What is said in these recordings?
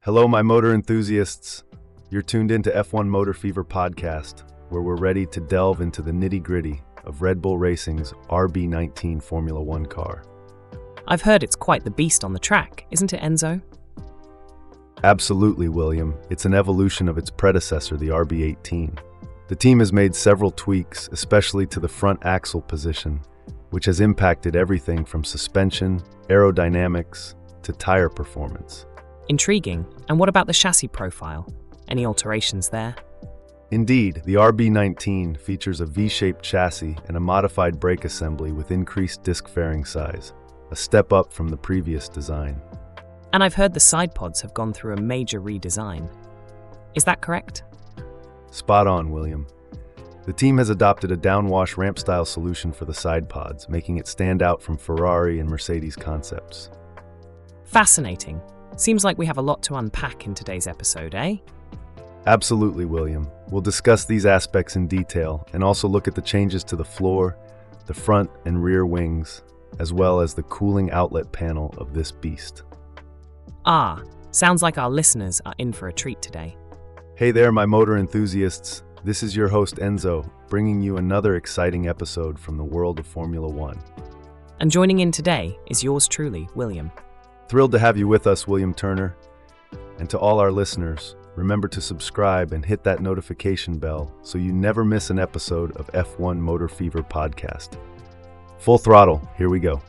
Hello, my motor enthusiasts. You're tuned into F1 Motor Fever podcast, where we're ready to delve into the nitty-gritty of Red Bull Racing's RB19 Formula One car. I've heard it's quite the beast on the track, isn't it, Enzo? Absolutely, William. It's an evolution of its predecessor, the RB18. The team has made several tweaks, especially to the front axle position, which has impacted everything from suspension, aerodynamics, to tire performance. Intriguing. And what about the chassis profile? Any alterations there? Indeed, the RB19 features a V-shaped chassis and a modified brake assembly with increased disc fairing size, a step up from the previous design. And I've heard the side pods have gone through a major redesign. Is that correct? Spot on, William. The team has adopted a downwash ramp-style solution for the side pods, making it stand out from Ferrari and Mercedes concepts. Fascinating. Seems like we have a lot to unpack in today's episode, eh? Absolutely, William. We'll discuss these aspects in detail and also look at the changes to the floor, the front and rear wings, as well as the cooling outlet panel of this beast. Sounds like our listeners are in for a treat today. Hey there, my motor enthusiasts. This is your host, Enzo, bringing you another exciting episode from the world of Formula One. And joining in today is yours truly, William. Thrilled to have you with us, William Turner. And to all our listeners, remember to subscribe and hit that notification bell so you never miss an episode of F1 Motor Fever podcast. Full throttle, here we go.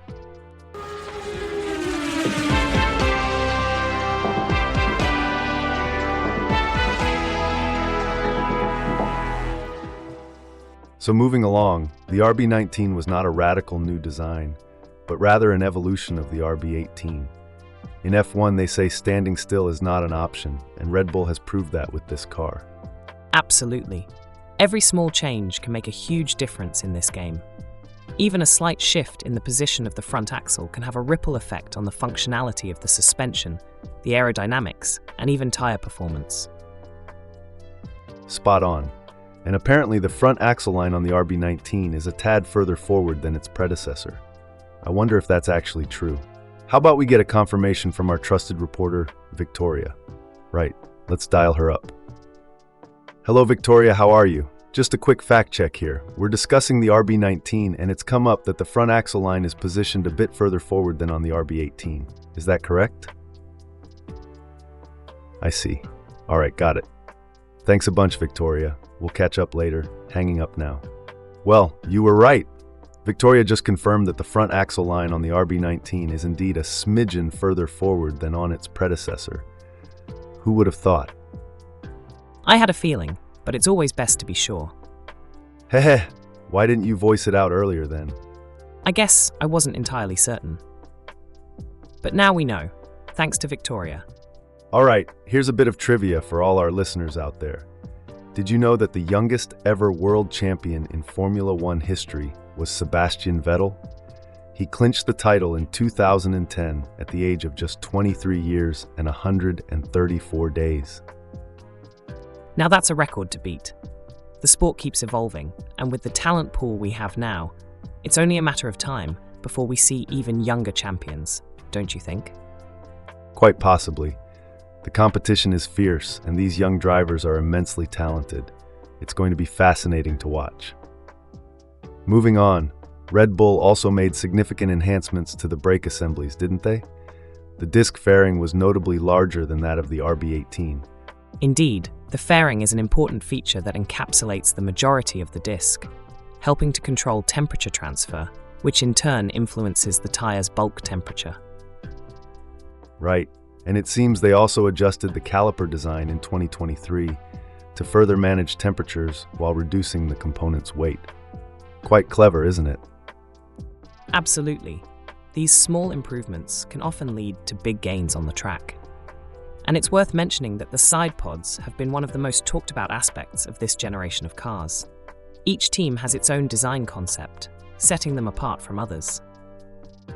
So moving along, the RB19 was not a radical new design, but rather an evolution of the RB18. In F1, they say standing still is not an option, and Red Bull has proved that with this car. Absolutely. Every small change can make a huge difference in this game. Even a slight shift in the position of the front axle can have a ripple effect on the functionality of the suspension, the aerodynamics, and even tire performance. Spot on. And apparently the front axle line on the RB19 is a tad further forward than its predecessor. I wonder if that's actually true. How about we get a confirmation from our trusted reporter, Victoria? Right, let's dial her up. Hello, Victoria, how are you? Just a quick fact check here. We're discussing the RB19 and it's come up that the front axle line is positioned a bit further forward than on the RB18. Is that correct? I see. All right, got it. Thanks a bunch, Victoria. We'll catch up later. Hanging up now. Well, you were right. Victoria just confirmed that the front axle line on the RB19 is indeed a smidgen further forward than on its predecessor. Who would have thought? I had a feeling, but it's always best to be sure. Heh, why didn't you voice it out earlier then? I guess I wasn't entirely certain. But now we know, thanks to Victoria. All right, here's a bit of trivia for all our listeners out there. Did you know that the youngest ever world champion in Formula One history was Sebastian Vettel? He clinched the title in 2010 at the age of just 23 years and 134 days. Now that's a record to beat. The sport keeps evolving, and with the talent pool we have now, it's only a matter of time before we see even younger champions, don't you think? Quite possibly. The competition is fierce, and these young drivers are immensely talented. It's going to be fascinating to watch. Moving on, Red Bull also made significant enhancements to the brake assemblies, didn't they? The disc fairing was notably larger than that of the RB18. Indeed, the fairing is an important feature that encapsulates the majority of the disc, helping to control temperature transfer, which in turn influences the tire's bulk temperature. Right. And it seems they also adjusted the caliper design in 2023 to further manage temperatures while reducing the component's weight. Quite clever, isn't it? Absolutely. These small improvements can often lead to big gains on the track. And it's worth mentioning that the side pods have been one of the most talked about aspects of this generation of cars. Each team has its own design concept, setting them apart from others.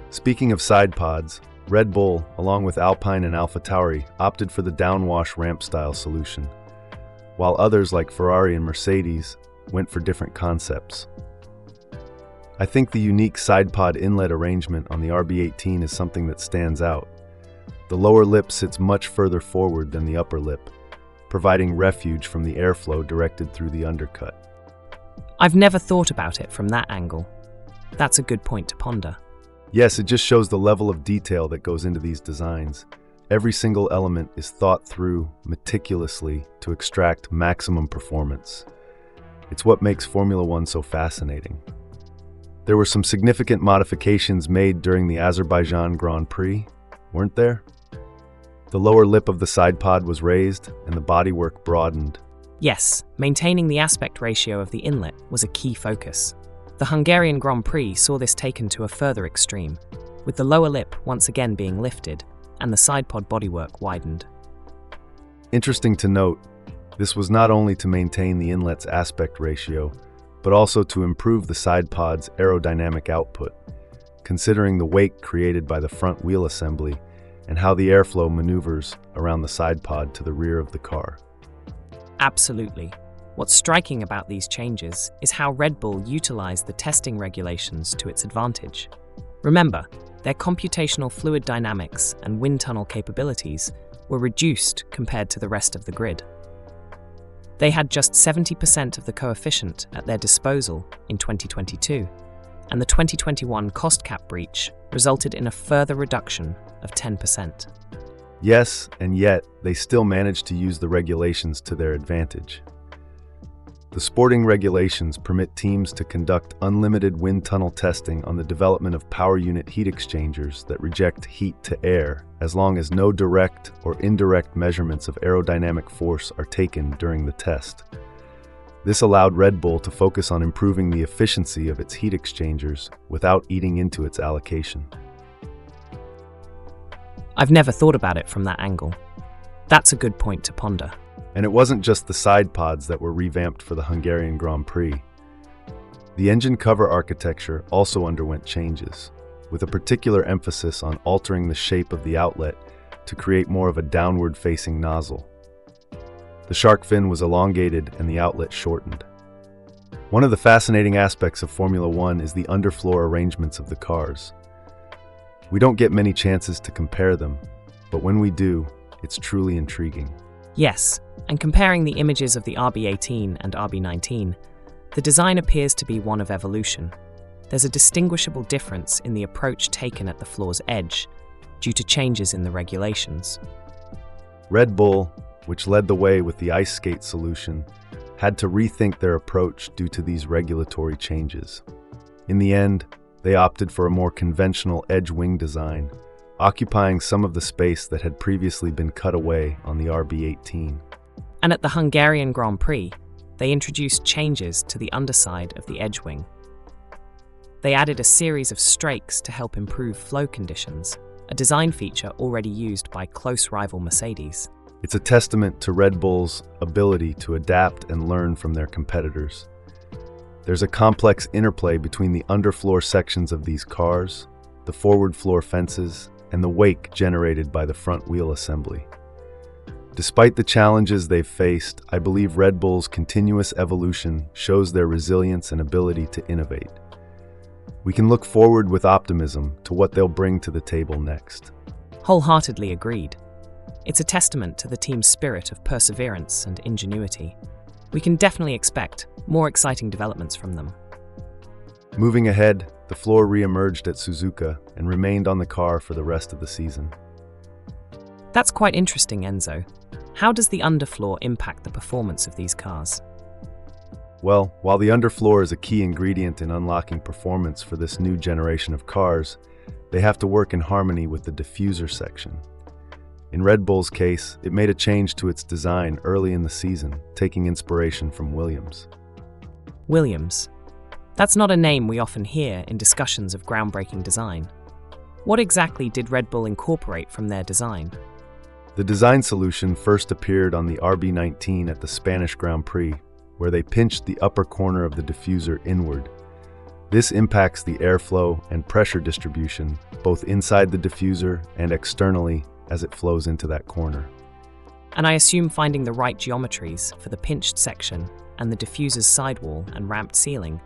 Speaking of side pods, Red Bull, along with Alpine and AlphaTauri, opted for the downwash ramp-style solution, while others like Ferrari and Mercedes went for different concepts. I think the unique side pod inlet arrangement on the RB18 is something that stands out. The lower lip sits much further forward than the upper lip, providing refuge from the airflow directed through the undercut. I've never thought about it from that angle. That's a good point to ponder. Yes, it just shows the level of detail that goes into these designs. Every single element is thought through meticulously to extract maximum performance. It's what makes Formula One so fascinating. There were some significant modifications made during the Azerbaijan Grand Prix, weren't there? The lower lip of the side pod was raised and the bodywork broadened. Yes, maintaining the aspect ratio of the inlet was a key focus. The Hungarian Grand Prix saw this taken to a further extreme, with the lower lip once again being lifted and the side pod bodywork widened. Interesting to note, this was not only to maintain the inlet's aspect ratio, but also to improve the side pod's aerodynamic output, considering the wake created by the front wheel assembly and how the airflow maneuvers around the side pod to the rear of the car. Absolutely. What's striking about these changes is how Red Bull utilized the testing regulations to its advantage. Remember, their computational fluid dynamics and wind tunnel capabilities were reduced compared to the rest of the grid. They had just 70% of the coefficient at their disposal in 2022, and the 2021 cost cap breach resulted in a further reduction of 10%. Yes, and yet they still managed to use the regulations to their advantage. The sporting regulations permit teams to conduct unlimited wind tunnel testing on the development of power unit heat exchangers that reject heat to air, as long as no direct or indirect measurements of aerodynamic force are taken during the test. This allowed Red Bull to focus on improving the efficiency of its heat exchangers without eating into its allocation. I've never thought about it from that angle. That's a good point to ponder. And it wasn't just the side pods that were revamped for the Hungarian Grand Prix. The engine cover architecture also underwent changes, with a particular emphasis on altering the shape of the outlet to create more of a downward-facing nozzle. The shark fin was elongated and the outlet shortened. One of the fascinating aspects of Formula One is the underfloor arrangements of the cars. We don't get many chances to compare them, but when we do, it's truly intriguing. Yes, and comparing the images of the RB18 and RB19, the design appears to be one of evolution. There's a distinguishable difference in the approach taken at the floor's edge, due to changes in the regulations. Red Bull, which led the way with the ice skate solution, had to rethink their approach due to these regulatory changes. In the end, they opted for a more conventional edge wing design, occupying some of the space that had previously been cut away on the RB18. And at the Hungarian Grand Prix, they introduced changes to the underside of the edge wing. They added a series of strakes to help improve flow conditions, a design feature already used by close rival Mercedes. It's a testament to Red Bull's ability to adapt and learn from their competitors. There's a complex interplay between the underfloor sections of these cars, the forward floor fences, and the wake generated by the front wheel assembly. Despite the challenges they've faced, I believe Red Bull's continuous evolution shows their resilience and ability to innovate. We can look forward with optimism to what they'll bring to the table next. Wholeheartedly agreed. It's a testament to the team's spirit of perseverance and ingenuity. We can definitely expect more exciting developments from them. Moving ahead, the floor re-emerged at Suzuka and remained on the car for the rest of the season. That's quite interesting, Enzo. How does the underfloor impact the performance of these cars? Well, while the underfloor is a key ingredient in unlocking performance for this new generation of cars, they have to work in harmony with the diffuser section. In Red Bull's case, it made a change to its design early in the season, taking inspiration from Williams. Williams. That's not a name we often hear in discussions of groundbreaking design. What exactly did Red Bull incorporate from their design? The design solution first appeared on the RB19 at the Spanish Grand Prix, where they pinched the upper corner of the diffuser inward. This impacts the airflow and pressure distribution, both inside the diffuser and externally, as it flows into that corner. And I assume finding the right geometries for the pinched section and the diffuser's sidewall and ramped ceiling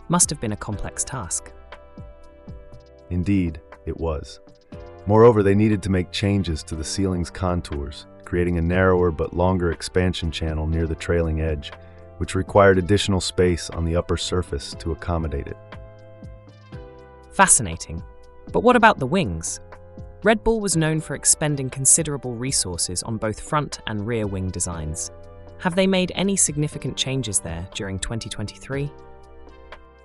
must have been a complex task. Indeed, it was. Moreover, they needed to make changes to the ceiling's contours, creating a narrower but longer expansion channel near the trailing edge, which required additional space on the upper surface to accommodate it. Fascinating. But what about the wings? Red Bull was known for expending considerable resources on both front and rear wing designs. Have they made any significant changes there during 2023?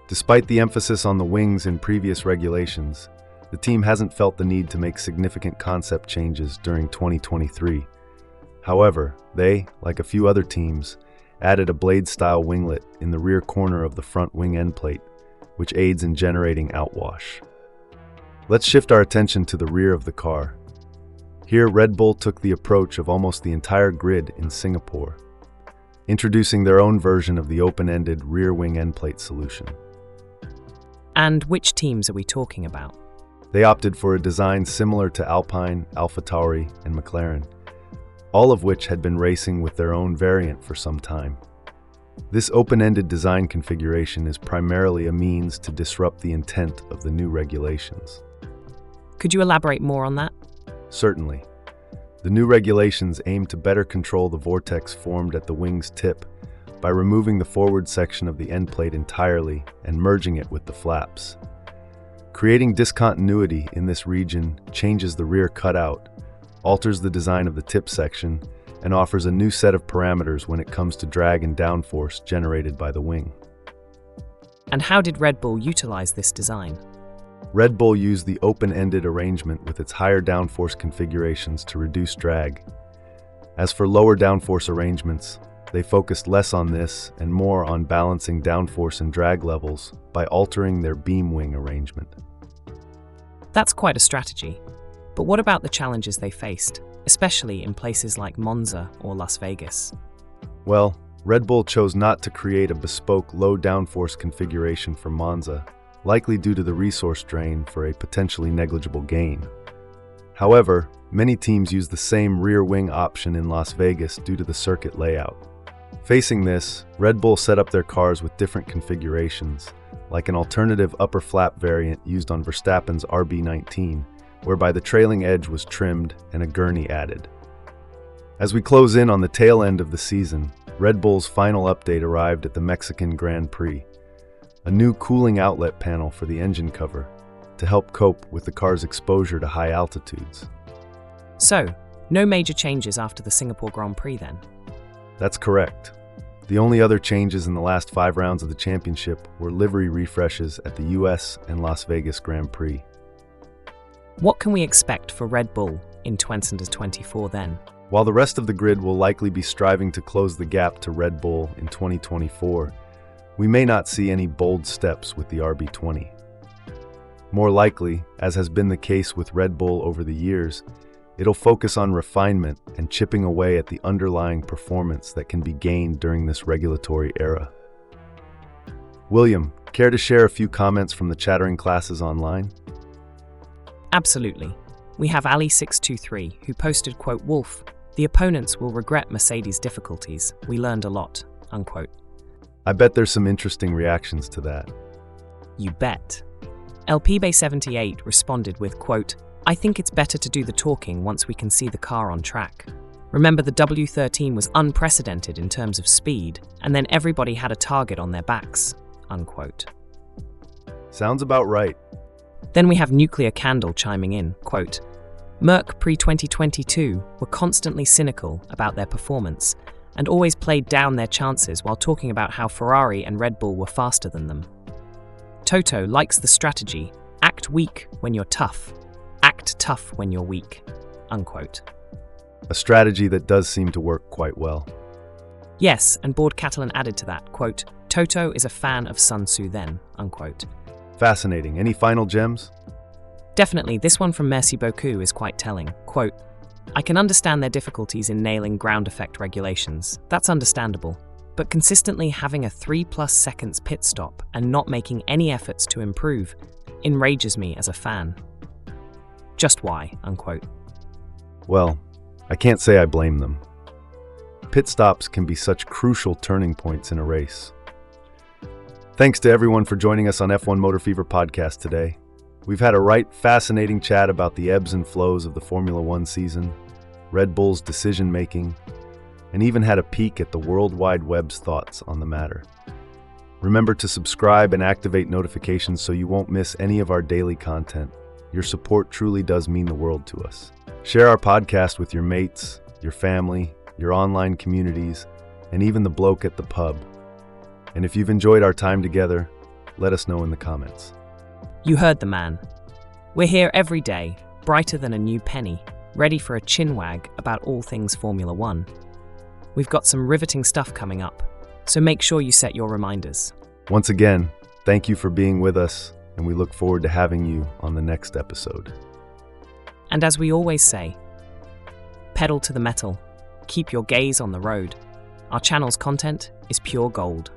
Despite the emphasis on the wings in previous regulations, the team hasn't felt the need to make significant concept changes during 2023. However, they, like a few other teams, added a blade-style winglet in the rear corner of the front wing end plate, which aids in generating outwash. Let's shift our attention to the rear of the car. Here, Red Bull took the approach of almost the entire grid in Singapore, introducing their own version of the open-ended rear wing end plate solution. And which teams are we talking about? They opted for a design similar to Alpine, AlphaTauri, and McLaren, all of which had been racing with their own variant for some time. This open-ended design configuration is primarily a means to disrupt the intent of the new regulations. Could you elaborate more on that? Certainly. The new regulations aim to better control the vortex formed at the wing's tip by removing the forward section of the end plate entirely and merging it with the flaps. Creating discontinuity in this region changes the rear cutout, alters the design of the tip section, and offers a new set of parameters when it comes to drag and downforce generated by the wing. And how did Red Bull utilize this design? Red Bull used the open-ended arrangement with its higher downforce configurations to reduce drag. As for lower downforce arrangements, they focused less on this and more on balancing downforce and drag levels by altering their beam wing arrangement. That's quite a strategy. But what about the challenges they faced, especially in places like Monza or Las Vegas? Well, Red Bull chose not to create a bespoke low downforce configuration for Monza, likely due to the resource drain for a potentially negligible gain. However, many teams use the same rear wing option in Las Vegas due to the circuit layout. Facing this, Red Bull set up their cars with different configurations, like an alternative upper flap variant used on Verstappen's RB19, whereby the trailing edge was trimmed and a gurney added. As we close in on the tail end of the season, Red Bull's final update arrived at the Mexican Grand Prix, a new cooling outlet panel for the engine cover to help cope with the car's exposure to high altitudes. So, no major changes after the Singapore Grand Prix then? That's correct. The only other changes in the last 5 rounds of the championship were livery refreshes at the US and Las Vegas Grand Prix. What can we expect for Red Bull in 2024 then? While the rest of the grid will likely be striving to close the gap to Red Bull in 2024, we may not see any bold steps with the RB20. More likely, as has been the case with Red Bull over the years, it'll focus on refinement and chipping away at the underlying performance that can be gained during this regulatory era. William, care to share a few comments from the chattering classes online? Absolutely. We have Ali623 who posted, quote, "Wolf, the opponents will regret Mercedes' difficulties. We learned a lot," unquote. I bet there's some interesting reactions to that. You bet. LPBay78 responded with, quote, "I think it's better to do the talking once we can see the car on track. Remember, the W13 was unprecedented in terms of speed, and then everybody had a target on their backs," unquote. Sounds about right. Then we have Nuclear Candle chiming in, quote, "Merc pre-2022 were constantly cynical about their performance and always played down their chances while talking about how Ferrari and Red Bull were faster than them. Toto likes the strategy, act weak when you're tough, act tough when you're weak," unquote. A strategy that does seem to work quite well. Yes, and Board Catalan added to that, quote, "Toto is a fan of Sun Tzu then," unquote. Fascinating. Any final gems? Definitely, this one from Merci Beaucoup is quite telling, quote, "I can understand their difficulties in nailing ground effect regulations. That's understandable. But consistently having a 3+ seconds pit stop and not making any efforts to improve enrages me as a fan. Just why?" unquote. Well, I can't say I blame them. Pit stops can be such crucial turning points in a race. Thanks to everyone for joining us on F1 Motor Fever podcast today. We've had a right fascinating chat about the ebbs and flows of the Formula One season, Red Bull's decision-making, and even had a peek at the World Wide Web's thoughts on the matter. Remember to subscribe and activate notifications so you won't miss any of our daily content. Your support truly does mean the world to us. Share our podcast with your mates, your family, your online communities, and even the bloke at the pub. And if you've enjoyed our time together, let us know in the comments. You heard the man. We're here every day, brighter than a new penny, ready for a chinwag about all things Formula One. We've got some riveting stuff coming up, so make sure you set your reminders. Once again, thank you for being with us, and we look forward to having you on the next episode. And as we always say, pedal to the metal, keep your gaze on the road. Our channel's content is pure gold.